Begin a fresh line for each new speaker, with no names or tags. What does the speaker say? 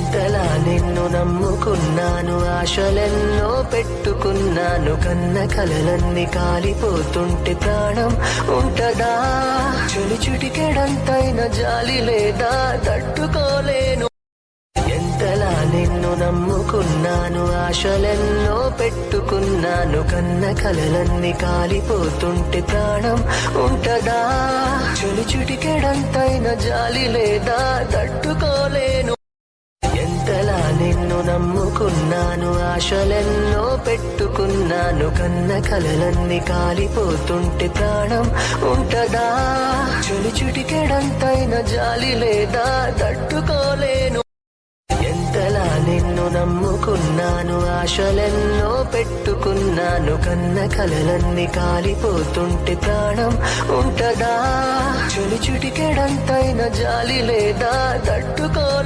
ఎంతలా నిన్ను నమ్ముకున్నాను, ఆశలెన్నో పెట్టుకున్నాను, కన్న కలలన్నీ కాలిపోతుంటే ప్రాణం ఉంటదా? చలి చిటికెడంతైన జాలి లేదా, తట్టుకోలేను. ఎంతలా నిన్ను నమ్ముకున్నాను, ఆశలెన్నో పెట్టుకున్నాను, కన్న కలలన్నీ కాలిపోతుంటే ప్రాణం ఉంటదా? చలి చిటికెడంతైన జాలి లేదా, తట్టుకోలేను. ఎంతలా నిన్ను నమ్ముకున్నాను, ఆశలెన్నో పెట్టుకున్నాను, కన్న కలలన్నీ కాలిపోతుంటే ప్రాణం ఉంటదా? చలి చిటికెడంతైన జాలి లేదా, తట్టుకోలేను. ఎంతలా నిన్ను నమ్ముకున్నాను, ఆశలెన్నో పెట్టుకున్నాను, కన్న కలలన్నీ కాలిపోతుంటే ప్రాణం ఉంటదా? చలి చిటికెడంతైన జాలి లేదా, తట్టుకోలేను.